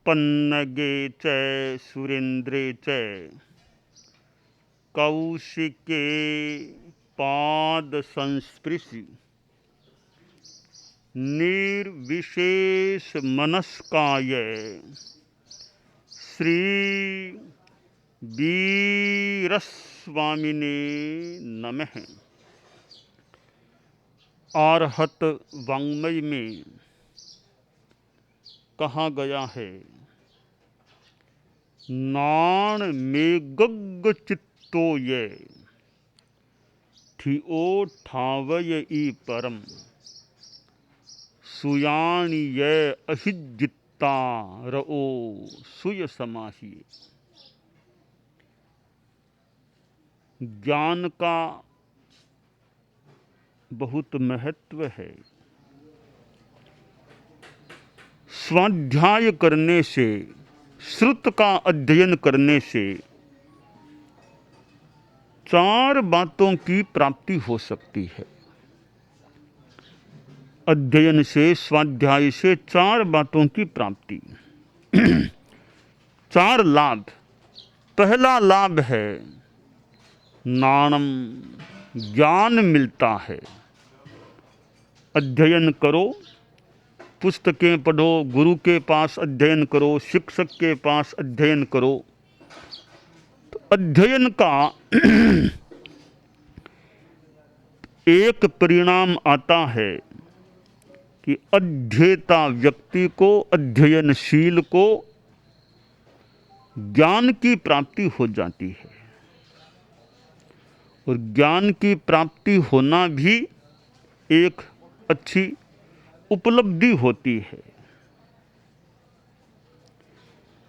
पन्नगे च सुरेन्द्रे च कौशिके पाद संस्पृशि निर्विशेष मनस्काय श्री वीरस्वामिने नमः। आर्हत वाङ्मय में कहा गया है, नाण में गग चित्तो ये ठिओ ठावय ई परम सुयाणी ये अहिजित्ता रओ सुय समाहिए। ज्ञान का बहुत महत्व है। स्वाध्याय करने से, श्रुत का अध्ययन करने से 4 बातों की प्राप्ति हो सकती है। अध्ययन से, स्वाध्याय से 4 बातों की प्राप्ति 4 लाभ। पहला लाभ है नाणम, ज्ञान मिलता है। अध्ययन करो, पुस्तकें पढ़ो, गुरु के पास अध्ययन करो, शिक्षक के पास अध्ययन करो, तो अध्ययन का एक परिणाम आता है कि अध्येता व्यक्ति को, अध्ययनशील को ज्ञान की प्राप्ति हो जाती है। और ज्ञान की प्राप्ति होना भी एक अच्छी उपलब्धि होती है।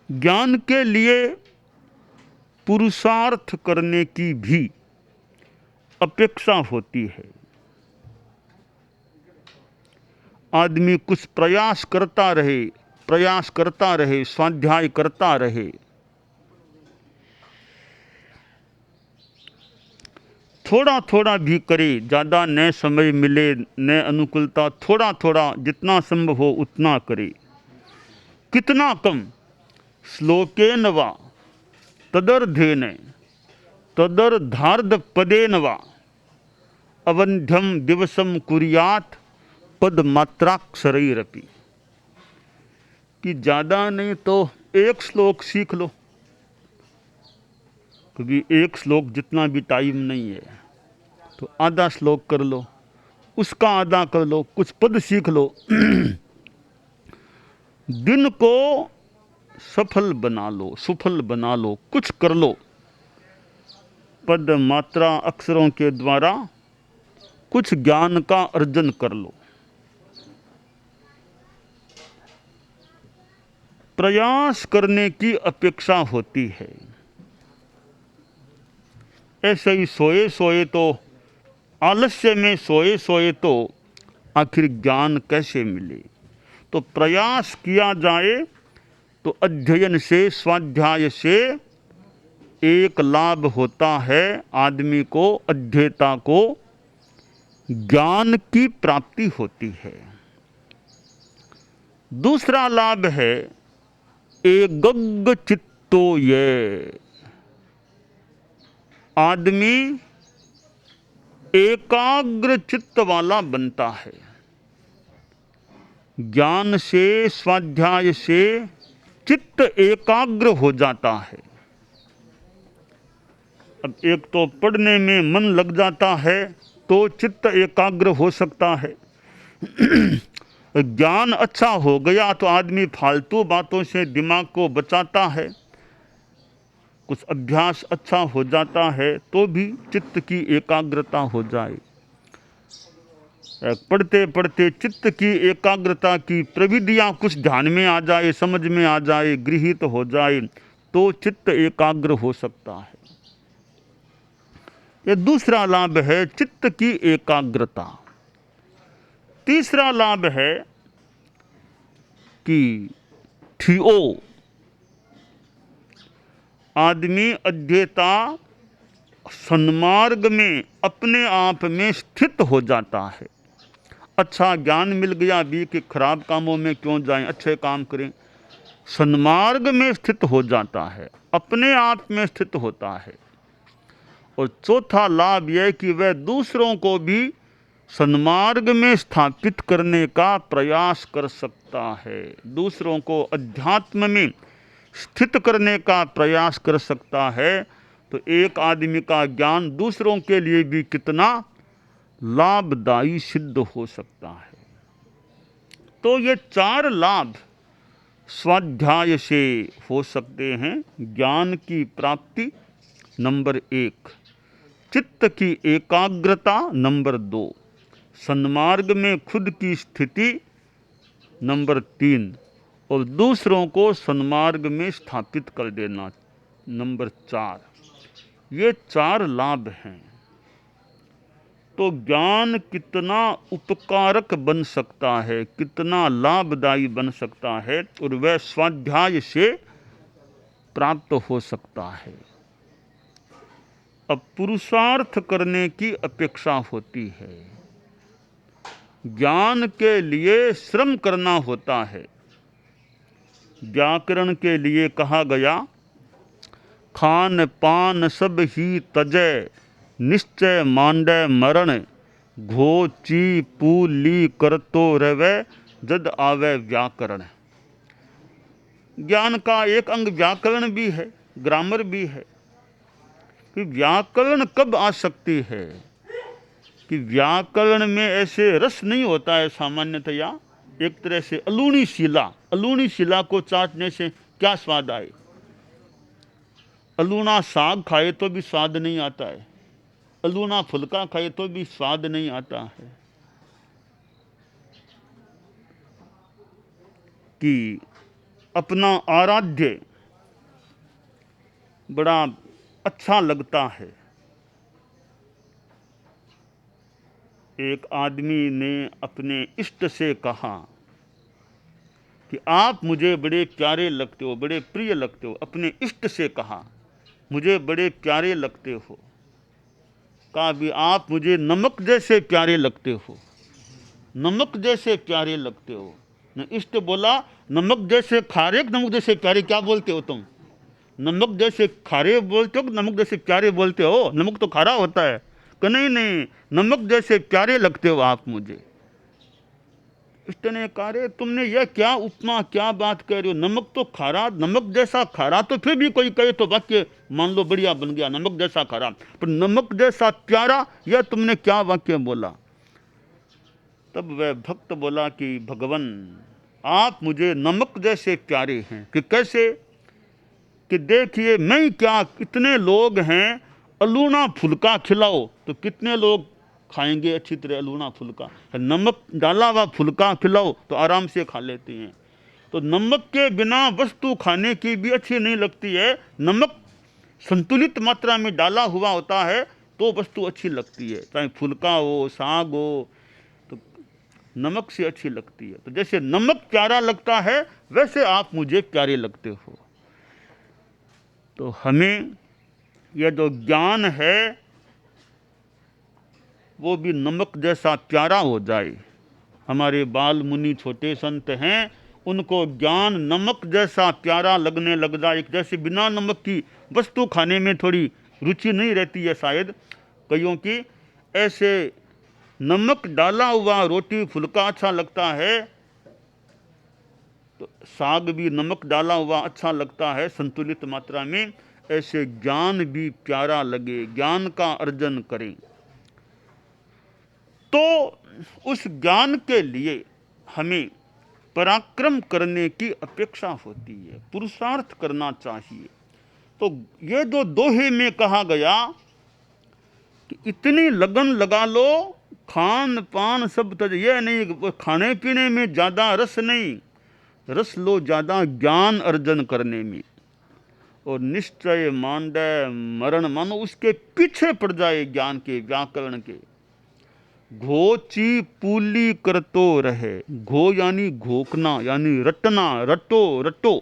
ज्ञान के लिए पुरुषार्थ करने की भी अपेक्षा होती है। आदमी कुछ प्रयास करता रहे, स्वाध्याय करता रहे। थोड़ा थोड़ा भी करे, ज़्यादा न समय मिले न अनुकूलता, थोड़ा थोड़ा जितना संभव हो उतना करे। कितना कम, श्लोकेन वा तदर्धेन तदर्धार्ध पदेन वा अवंध्यम दिवसम कुर्यात पदमात्राक्षरैरपि। कि ज़्यादा नहीं तो एक श्लोक सीख लो, क्योंकि एक श्लोक जितना भी टाइम नहीं है, तो आधा श्लोक कर लो, उसका आधा कर लो, कुछ पद सीख लो। दिन को सफल बना लो, सुफल बना लो, कुछ कर लो। पद मात्रा अक्षरों के द्वारा कुछ ज्ञान का अर्जन कर लो। प्रयास करने की अपेक्षा होती है। ऐसे ही सोए सोए तो, आलस्य में सोए सोए तो आखिर ज्ञान कैसे मिले। तो प्रयास किया जाए तो अध्ययन से, स्वाध्याय से एक लाभ होता है, आदमी को, अध्येता को ज्ञान की प्राप्ति होती है। दूसरा लाभ है एगग्ग चित्तो ये, आदमी एकाग्र चित्त वाला बनता है। ज्ञान से, स्वाध्याय से चित्त एकाग्र हो जाता है। अब एक तो पढ़ने में मन लग जाता है तो चित्त एकाग्र हो सकता है। ज्ञान अच्छा हो गया तो आदमी फालतू बातों से दिमाग को बचाता है। कुछ अभ्यास अच्छा हो जाता है तो भी चित्त की एकाग्रता हो जाए। पढ़ते पढ़ते चित्त की एकाग्रता की प्रविधियां कुछ ध्यान में आ जाए, समझ में आ जाए, गृहीत हो जाए, तो चित्त एकाग्र हो सकता है। यह दूसरा लाभ है, चित्त की एकाग्रता। तीसरा लाभ है कि ठिओ, आदमी अध्येता सन्मार्ग में अपने आप में स्थित हो जाता है। अच्छा ज्ञान मिल गया भी कि खराब कामों में क्यों जाएं, अच्छे काम करें। सन्मार्ग में स्थित हो जाता है, अपने आप में स्थित होता है। और चौथा लाभ यह कि वह दूसरों को भी सन्मार्ग में स्थापित करने का प्रयास कर सकता है, दूसरों को अध्यात्म में स्थित करने का प्रयास कर सकता है। तो एक आदमी का ज्ञान दूसरों के लिए भी कितना लाभदायी सिद्ध हो सकता है। तो ये 4 लाभ स्वाध्याय से हो सकते हैं। ज्ञान की प्राप्ति नंबर 1, चित्त की एकाग्रता नंबर 2, सन्मार्ग में खुद की स्थिति नंबर 3, और दूसरों को सन्मार्ग में स्थापित कर देना नंबर 4। ये 4 लाभ हैं। तो ज्ञान कितना उपकारक बन सकता है, कितना लाभदायी बन सकता है, और वह स्वाध्याय से प्राप्त हो सकता है। अब पुरुषार्थ करने की अपेक्षा होती है, ज्ञान के लिए श्रम करना होता है। व्याकरण के लिए कहा गया, खान पान सब ही तजय, निश्चय मांडे मरण, घो ची पूली करतो रवे, जद आवे व्याकरण। ज्ञान का एक अंग व्याकरण भी है, ग्रामर भी है। कि व्याकरण कब आ सकती है कि व्याकरण में ऐसे रस नहीं होता है सामान्यतया, एक तरह से अलूणी शिला को चाटने से क्या स्वाद आए। अलूना साग खाए तो भी स्वाद नहीं आता है, अलूना फुलका खाए तो भी स्वाद नहीं आता है। कि अपना आराध्य बड़ा अच्छा लगता है। एक आदमी ने अपने इष्ट से कहा कि आप मुझे बड़े प्यारे लगते हो, बड़े प्रिय लगते हो। अपने इष्ट से कहा, मुझे बड़े प्यारे लगते हो। कहा भी आप मुझे नमक जैसे प्यारे लगते हो, नमक जैसे प्यारे लगते हो। न इष्ट बोला, नमक जैसे खारे, नमक जैसे प्यारे क्या बोलते हो तुम? नमक जैसे खारे बोलते हो, नमक जैसे प्यारे बोलते हो? नमक तो खारा होता है। कि नहीं नहीं, नमक जैसे प्यारे लगते हो आप मुझे। इष्ट ने कहा, रे तुमने यह क्या उपमा, क्या बात कह रहे हो? नमक तो खारा, नमक जैसा खारा तो फिर भी कोई कहे तो वाक्य मान लो बढ़िया बन गया, नमक जैसा खारा। पर नमक जैसा प्यारा, यह तुमने क्या वाक्य बोला? तब वह भक्त बोला कि भगवान आप मुझे नमक जैसे प्यारे हैं। कि कैसे? कि देखिए मैं क्या, इतने लोग हैं, अलूना फुलका खिलाओ तो कितने लोग खाएंगे अच्छी तरह अलूना फुलका। नमक डाला हुआ फुलका खिलाओ तो आराम से खा लेते हैं। तो नमक के बिना वस्तु खाने की भी अच्छी नहीं लगती है। नमक संतुलित मात्रा में डाला हुआ होता है तो वस्तु अच्छी लगती है, चाहे फुलका हो, साग हो, तो नमक से अच्छी लगती है। तो जैसे नमक प्यारा लगता है वैसे आप मुझे प्यारे लगते हो। तो हमें यह जो ज्ञान है वो भी नमक जैसा प्यारा हो जाए। हमारे बाल मुनि छोटे संत हैं, उनको ज्ञान नमक जैसा प्यारा लगने लग जाए। जैसे बिना नमक की वस्तु खाने में थोड़ी रुचि नहीं रहती है शायद कईयों की, ऐसे नमक डाला हुआ रोटी फुल्का अच्छा लगता है, तो साग भी नमक डाला हुआ अच्छा लगता है संतुलित मात्रा में। ऐसे ज्ञान भी प्यारा लगे, ज्ञान का अर्जन करें। तो उस ज्ञान के लिए हमें पराक्रम करने की अपेक्षा होती है, पुरुषार्थ करना चाहिए। तो ये जो दोहे में कहा गया कि इतनी लगन लगा लो, खान पान सब तज, ये नहीं खाने पीने में ज़्यादा रस नहीं, रस लो ज़्यादा ज्ञान अर्जन करने में। और निश्चय मांडे मरण, मानो उसके पीछे पड़ जाए ज्ञान के, व्याकरण के। घोची पूली करतो रहे, घो यानी घोकना यानी रटना, रटो रटो।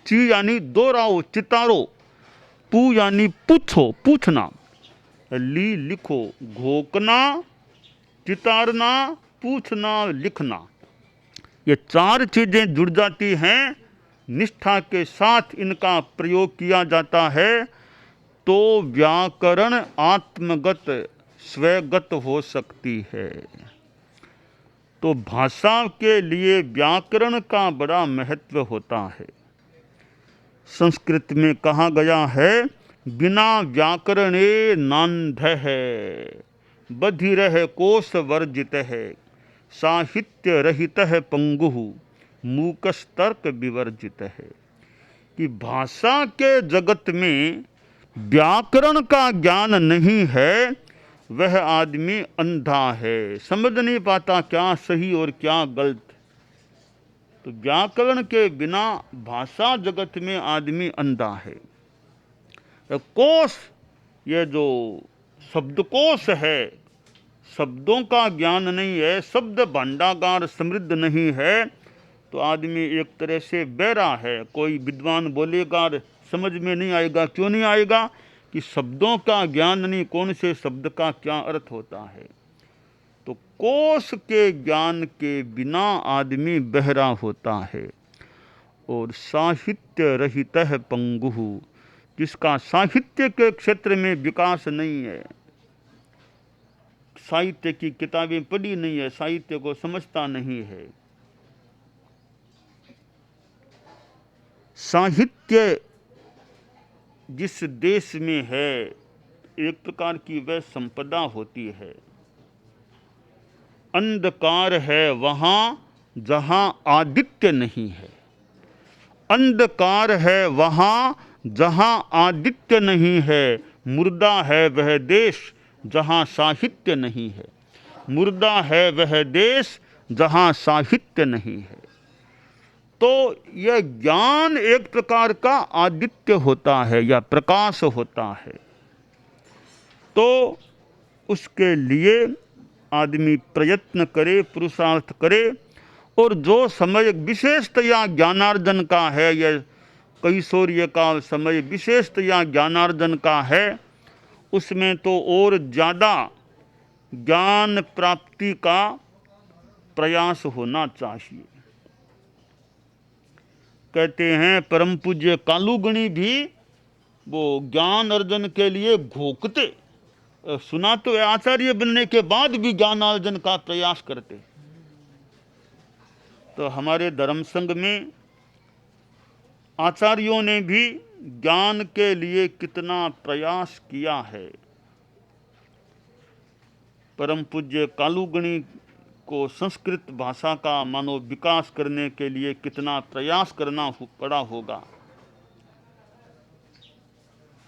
ची यानी दोहराओ, चितारो। पू यानी पूछो, पूछना। ली लिखो, घोकना, चितारना, पूछना, लिखना। ये 4 चीजें जुड़ जाती हैं निष्ठा के साथ इनका प्रयोग किया जाता है तो व्याकरण आत्मगत स्वगत हो सकती है। तो भाषा के लिए व्याकरण का बड़ा महत्व होता है। संस्कृत में कहा गया है, बिना व्याकरणे नान्धः बधिरः कोश वर्जितः साहित्य रहितः पंगुः मूकस्तर्क विवर्जितः। कि भाषा के जगत में व्याकरण का ज्ञान नहीं है, वह आदमी अंधा है, समझ नहीं पाता क्या सही और क्या गलत। तो व्याकरण के बिना भाषा जगत में आदमी अंधा है। कोश, ये जो शब्दकोश है, शब्दों का ज्ञान नहीं है, शब्द भंडागार समृद्ध नहीं है, तो आदमी एक तरह से बहरा है। कोई विद्वान बोलेगा समझ में नहीं आएगा। क्यों नहीं आएगा? कि शब्दों का ज्ञान नहीं, कौन से शब्द का क्या अर्थ होता है। तो कोश के ज्ञान के बिना आदमी बहरा होता है। और साहित्य रहित है पंगुः, जिसका साहित्य के क्षेत्र में विकास नहीं है, साहित्य की किताबें पढ़ी नहीं है, साहित्य को समझता नहीं है। साहित्य जिस देश में है, एक प्रकार की वह संपदा होती है। अंधकार है वहाँ जहाँ आदित्य नहीं है, अंधकार है वहाँ जहाँ आदित्य नहीं है। मुर्दा है वह देश जहाँ साहित्य नहीं है, मुर्दा है वह देश जहाँ साहित्य नहीं है। तो यह ज्ञान एक प्रकार का आदित्य होता है या प्रकाश होता है। तो उसके लिए आदमी प्रयत्न करे, पुरुषार्थ करे। और जो समय विशेषतया ज्ञानार्जन का है, यह कैशोर्य का समय विशेषतया ज्ञानार्जन का है, उसमें तो और ज़्यादा ज्ञान प्राप्ति का प्रयास होना चाहिए। कहते हैं परम पूज्य कालूगणी भी वो ज्ञान अर्जन के लिए घोकते, सुना तो आचार्य बनने के बाद भी ज्ञान अर्जन का प्रयास करते। तो हमारे धर्म संघ में आचार्यों ने भी ज्ञान के लिए कितना प्रयास किया है। परम पूज्य कालूगणी को संस्कृत भाषा का मानो विकास करने के लिए कितना प्रयास करना पड़ा होगा।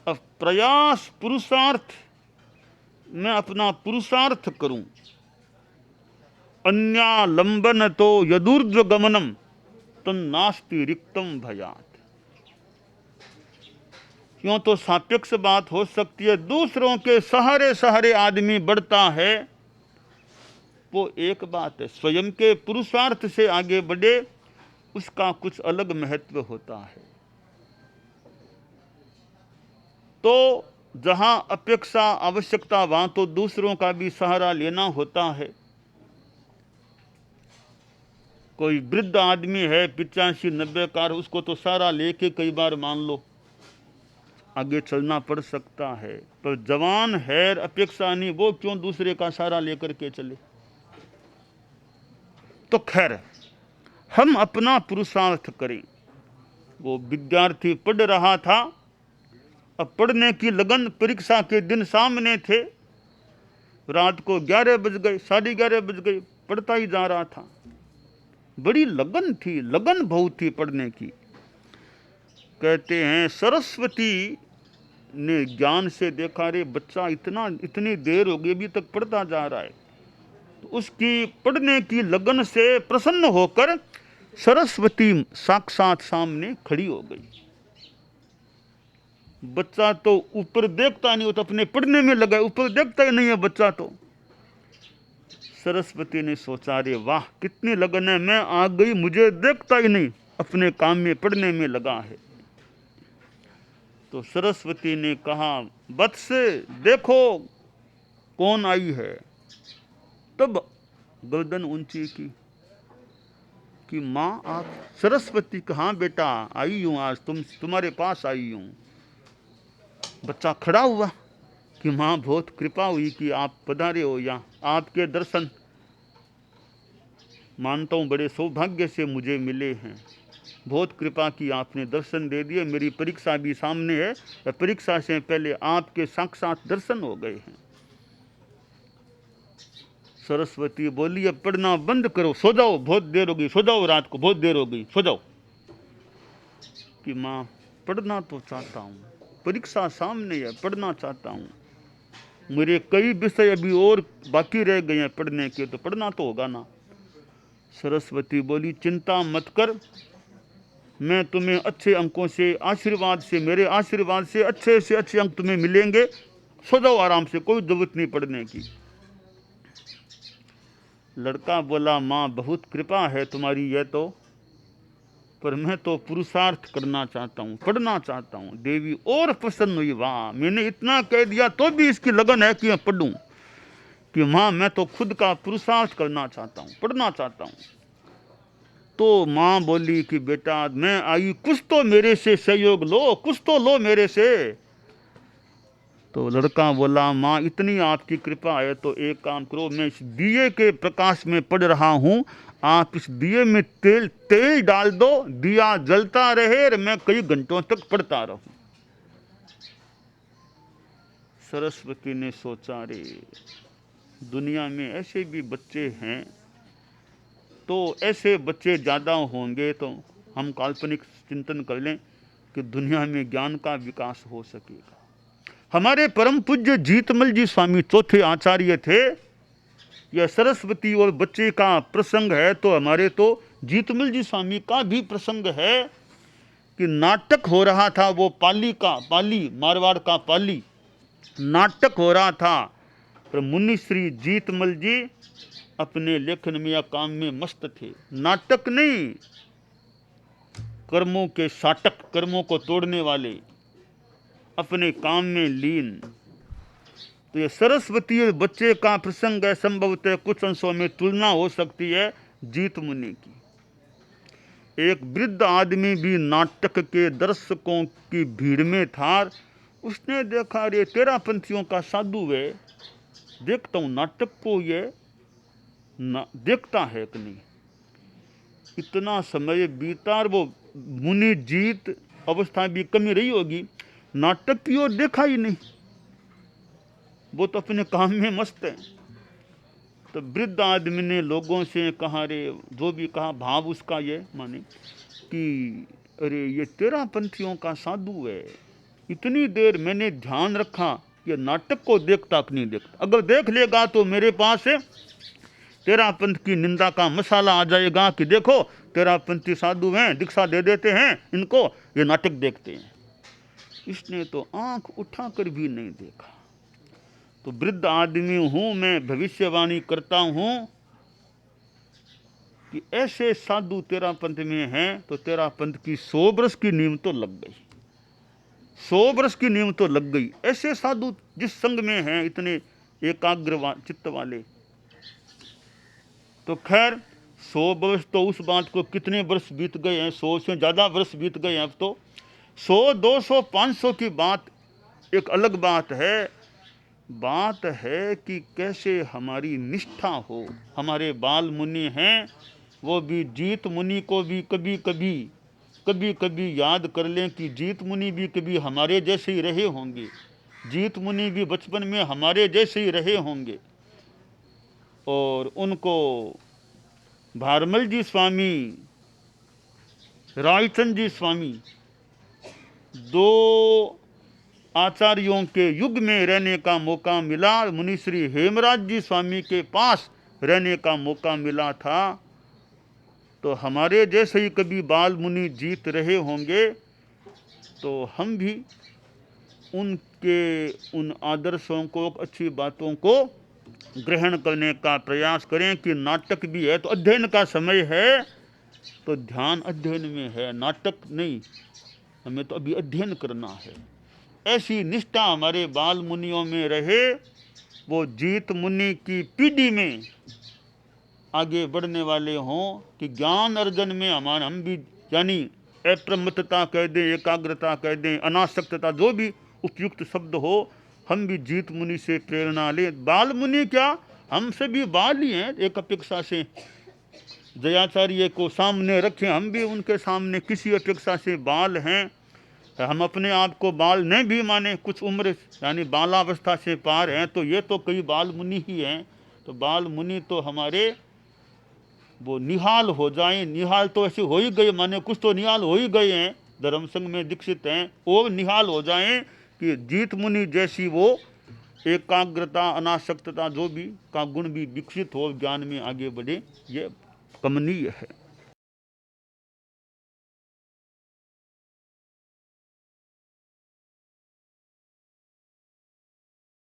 अब प्रयास, पुरुषार्थ, मैं अपना पुरुषार्थ करूं। अन्यालंबन तो यदूर्ध्व गमनम तन्नास्ति रिक्तम भयात। क्यों तो सापेक्ष बात हो सकती है। दूसरों के सहारे सहारे आदमी बढ़ता है, वो एक बात है। स्वयं के पुरुषार्थ से आगे बढ़े, उसका कुछ अलग महत्व होता है। तो जहां अपेक्षा, आवश्यकता, वहां तो दूसरों का भी सहारा लेना होता है। कोई वृद्ध आदमी है 85-90 का, उसको तो सहारा लेके कई बार मान लो आगे चलना पड़ सकता है। पर जवान है, अपेक्षा नहीं, वो क्यों दूसरे का सहारा लेकर के चले। तो खैर, हम अपना पुरुषार्थ करें। वो विद्यार्थी पढ़ रहा था, अब पढ़ने की लगन, परीक्षा के दिन सामने थे, रात को 11 बज गए, 11:30 बज गए, पढ़ता ही जा रहा था। बड़ी लगन थी, लगन बहुत थी पढ़ने की। कहते हैं सरस्वती ने ज्ञान से देखा, रे बच्चा इतनी देर हो गई अभी तक पढ़ता जा रहा है। तो उसकी पढ़ने की लगन से प्रसन्न होकर सरस्वती साक्षात सामने खड़ी हो गई। बच्चा तो ऊपर देखता नहीं, वो तो अपने पढ़ने में लगा, ऊपर देखता ही नहीं है बच्चा। तो सरस्वती ने सोचा, रे वाह कितनी लगन है, मैं आ गई, मुझे देखता ही नहीं, अपने काम में पढ़ने में लगा है। तो सरस्वती ने कहा, वत्स देखो कौन आई है। तब गर्दन ऊंची की, कि माँ आप सरस्वती, कहाँ बेटा आई हूँ, आज तुम्हारे पास आई हूँ। बच्चा खड़ा हुआ कि माँ बहुत कृपा हुई कि आप पधारे हो यहाँ, आपके दर्शन मानता हूँ बड़े सौभाग्य से मुझे मिले हैं। बहुत कृपा की, आपने दर्शन दे दिए। मेरी परीक्षा भी सामने है, परीक्षा से पहले आपके साक्षात दर्शन हो गए हैं। सरस्वती बोली अब पढ़ना बंद करो, सो जाओ, बहुत देर हो गई, सो जाओ, रात को बहुत देर हो गई, सो जाओ। कि माँ पढ़ना तो चाहता हूँ, परीक्षा सामने है, पढ़ना चाहता हूँ, मेरे कई विषय अभी और बाकी रह गए हैं पढ़ने के, तो पढ़ना तो होगा ना। सरस्वती बोली चिंता मत कर, मैं तुम्हें अच्छे अंकों से, आशीर्वाद से, मेरे आशीर्वाद से अच्छे अंक तुम्हें मिलेंगे, सो जाओ आराम से, कोई जरूरत नहीं पढ़ने की। लड़का बोला माँ बहुत कृपा है तुम्हारी यह तो, पर मैं तो पुरुषार्थ करना चाहता हूँ, पढ़ना चाहता हूँ। देवी और प्रसन्न हुई, वाह मैंने इतना कह दिया तो भी इसकी लगन है कि मैं पढ़ूं, कि माँ मैं तो खुद का पुरुषार्थ करना चाहता हूँ, पढ़ना चाहता हूँ। तो माँ बोली कि बेटा मैं आई, कुछ तो मेरे से सहयोग लो, कुछ तो लो मेरे से। तो लड़का बोला माँ इतनी आपकी कृपा है तो एक काम करो, मैं इस दिए के प्रकाश में पढ़ रहा हूँ, आप इस दिए में तेल डाल दो, दिया जलता रहे और मैं कई घंटों तक पढ़ता रहूं। सरस्वती ने सोचा रे दुनिया में ऐसे भी बच्चे हैं, तो ऐसे बच्चे ज़्यादा होंगे तो हम काल्पनिक चिंतन कर लें कि दुनिया में ज्ञान का विकास हो सकेगा। हमारे परम पूज्य जीतमल जी स्वामी चौथे आचार्य थे। यह सरस्वती और बच्चे का प्रसंग है तो हमारे तो जीतमल जी स्वामी का भी प्रसंग है कि नाटक हो रहा था, वो पाली मारवाड़ का पाली नाटक हो रहा था, पर मुनि श्री जीतमल जी अपने लेखन में या काम में मस्त थे। नाटक नहीं, कर्मों के साटक, कर्मों को तोड़ने वाले, अपने काम में लीन। तो ये सरस्वती और बच्चे का प्रसंग है, संभवतः कुछ अंशों में तुलना हो सकती है जीत मुनि की। एक वृद्ध आदमी भी नाटक के दर्शकों की भीड़ में था। उसने देखा रे तेरापंथियों का साधु है, देखता हूँ नाटक को ये देखता है कि नहीं। इतना समय बीता और वो मुनि जीत अवस्था भी कमी रही होगी, नाटक की ओर देखा ही नहीं, वो तो अपने काम में मस्त है। तो वृद्ध आदमी ने लोगों से कहा रे, जो भी कहा भाव उसका ये माने कि अरे ये तेरापंथियों का साधु है, इतनी देर मैंने ध्यान रखा ये नाटक को देखता कि नहीं देखता, अगर देख लेगा तो मेरे पास है तेरापंथ की निंदा का मसाला आ जाएगा कि देखो तेरापंथी साधु हैं, दीक्षा दे देते हैं इनको, ये नाटक देखते हैं। इसने तो आंख उठाकर भी नहीं देखा। तो वृद्ध आदमी हूं मैं, भविष्यवाणी करता हूं कि ऐसे साधु तेरापंथ में हैं तो तेरापंथ की 100 वर्ष की नींव तो लग गई, 100 वर्ष की नींव तो लग गई। ऐसे साधु जिस संग में हैं, इतने एकाग्र चित्त वाले। तो खैर 100 वर्ष तो उस बात को कितने वर्ष बीत गए हैं, 100 से ज़्यादा वर्ष बीत गए हैं। अब तो 100, 200, 500 की बात एक अलग बात है। बात है कि कैसे हमारी निष्ठा हो। हमारे बाल मुनि हैं, वो भी जीत मुनि को भी कभी कभी याद कर लें कि जीत मुनि भी कभी हमारे जैसे ही रहे होंगे, जीत मुनि भी बचपन में हमारे जैसे ही रहे होंगे। और उनको भारमल जी स्वामी, रायचंद जी स्वामी, 2 आचार्यों के युग में रहने का मौका मिला। मुनि श्री हेमराज जी स्वामी के पास रहने का मौका मिला था। तो हमारे जैसे ही कभी बाल मुनि जीत रहे होंगे, तो हम भी उनके उन आदर्शों को, अच्छी बातों को ग्रहण करने का प्रयास करें। कि नाटक भी है तो अध्ययन का समय है, तो ध्यान अध्ययन में है, नाटक नहीं। हमें तो अभी अध्ययन करना है। ऐसी निष्ठा हमारे बाल मुनियों में रहे। वो जीत मुनि की पीढ़ी में आगे बढ़ने वाले हों कि ज्ञान अर्जन में हम भी यानी अप्रमत्तता कह दें, एकाग्रता कह दें, अनासक्तता, जो भी उपयुक्त शब्द हो, हम भी जीत मुनि से प्रेरणा लें। बाल मुनि क्या, हमसे भी बाल ही हैं एक अपेक्षा से। जयाचार्य को सामने रखें, हम भी उनके सामने किसी अपेक्षा से बाल हैं। हम अपने आप को बाल नहीं भी माने, कुछ उम्र यानी बालावस्था से पार हैं, तो ये तो कई बाल मुनि ही हैं। तो बाल मुनि तो हमारे वो निहाल हो जाएं। निहाल तो ऐसे हो ही गए, माने कुछ तो निहाल हो ही गए हैं, धर्म संघ में दीक्षित हैं, वो निहाल हो जाएं कि जीत मुनि जैसी वो एकाग्रता, अनासक्तता जो भी का गुण भी विकसित हो, ज्ञान में आगे बढ़े। ये कमनीय है।